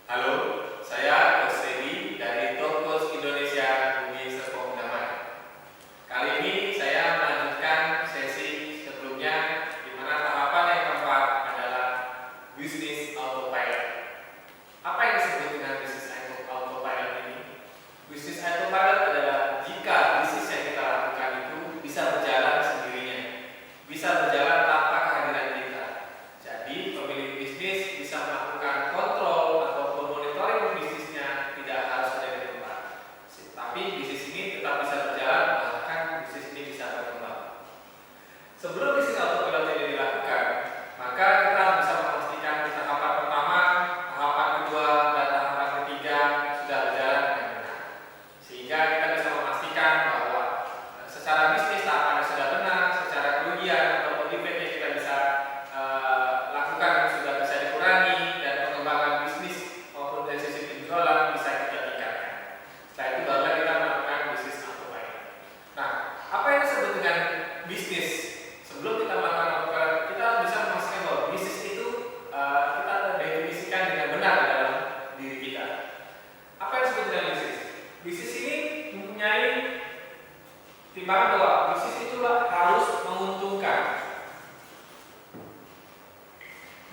Halo, saya Coach Redi dari Top Coach Indonesia Bumi Serpong Damai. Kali ini saya melanjutkan sesi sebelumnya di mana tahapan yang keempat adalah bisnis autopilot. Apa yang disebut dengan bisnis autopilot ini? Bisnis autopilot adalah jika bisnis yang kita lakukan itu bisa berjalan sendirinya, bisa berjalan tanpa kehadiran kita. Jadi pemilik bisnis bisa melakukan kontrol ataupun monitoring bisnisnya tidak harus ada di tempat. Tapi bisnis ini tetap bisa berjalan, bahkan bisnis ini bisa berkembang. Sebelum bisnis autopilot ini dilakukan, maka kita bisa memastikan tahapan pertama, tahapan kedua, dan tahapan ketiga sudah berjalan dengan benar. Sehingga kita bisa memastikan bahwa secara bisnis tahapannya sudah benar, secara kerugian ataupun defect yang kita bisa lakukan sudah bisa dikurangi, dan pengembangan bisnis maupun dari sisi penjualan bisa kita tingkatkan. Setelah itu barulah kita melakukan bisnis autopilot. Nah, apa yang disebut dengan bisnis? Sebelum kita melakukan autopilot, kita bisa memastikan bahwa bisnis itu kita definisikan dengan benar di dalam diri kita. Apa yang disebut dengan bisnis? Bisnis ini mempunyai timbangan bahwa bisnis itulah harus menguntungkan.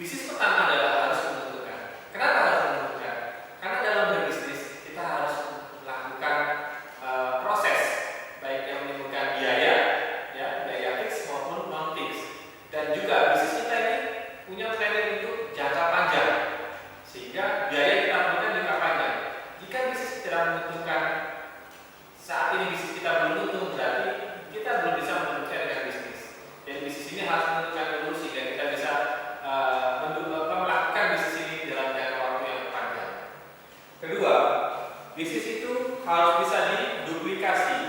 Bisnis pertama adalah harus menguntungkan. Kenapa harus menguntungkan? Karena dalam berbisnis kita harus melakukan proses baik yang menimbulkan biaya, ya, biaya fix maupun non fix. Dan juga bisnis kita ini punya planning untuk jangka panjang, sehingga biaya kita perlukan jangka panjang. Jika bisnis tidak menguntungkan, saat ini bisnis kita belum untung, berarti kita belum bisa menunjukkan dengan bisnis. Dan bisnis ini harus menunjukkan dulu sehingga kita bisa melakukan bisnis ini dalam jangka waktu yang panjang. Kedua, bisnis itu harus bisa diduplikasi.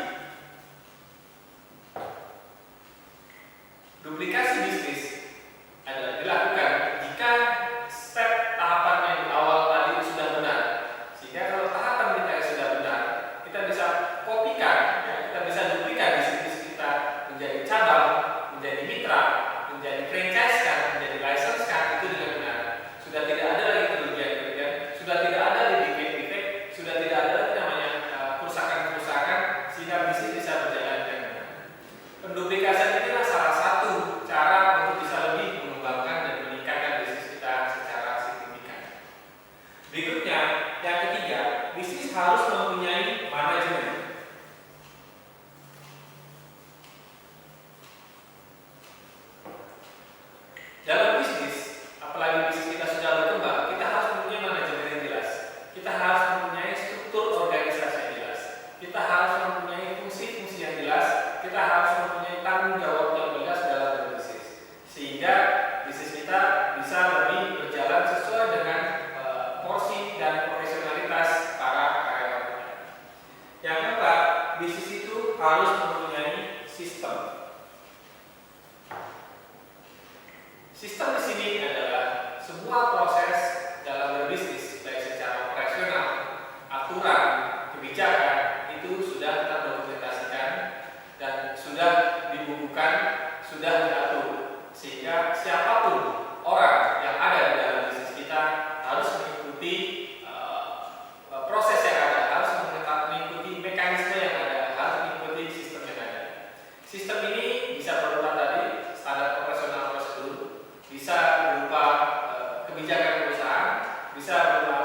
Duplikasi bisnis adalah dilakukan jika step tahapannya di awal tadi sudah benar. Sehingga kalau tahapan kita sudah benar, kita bisa kopikan, ya, kita bisa duplikan bisnis kita menjadi cabang, menjadi mitra, menjadi franchise kan, menjadi license kan, itu dengan benar. Sudah tidak ada lagi kerugian-kerugian, sudah tidak ada lagi defect-defect, sudah tidak ada lagi namanya kerusakan-kerusakan, sehingga bisnis bisa berjalan dengan benar. Penduplikasian inilah salah satu cara untuk bisa lebih mengembangkan dan meningkatkan bisnis kita secara signifikan. Berikutnya, yang ketiga, bisnis harus mempunyai manajemen. Dalam bisnis, apalagi bisnis kita sudah berkembang, kita harus mempunyai manajemen yang jelas. Kita harus mempunyai struktur organisasi yang jelas. Kita harus mempunyai fungsi-fungsi yang jelas. Kita harus mempunyai tanggung jawab yang jelas dalam berbisnis. Sehingga bisnis kita bisa lebih berjalan sesuai dengan porsi dan profesionalitas para karyawan kita. Yang keempat, bisnis itu harus mempunyai sistem. Sistem di sini adalah semua proses dalam berbisnis, baik secara operasional, aturan, kebijakan, itu sudah terdokumentasikan dan sudah dibukukan, sudah diatur, sehingga siapapun orang yang ada di dalam bisnis kita harus mengikuti proses yang ada, harus mengikuti mekanisme yang ada, harus mengikuti sistem yang ada. Sistem ini bisa berupa tadi standar operasional prosedur, bisa berupa kebijakan perusahaan, bisa berupa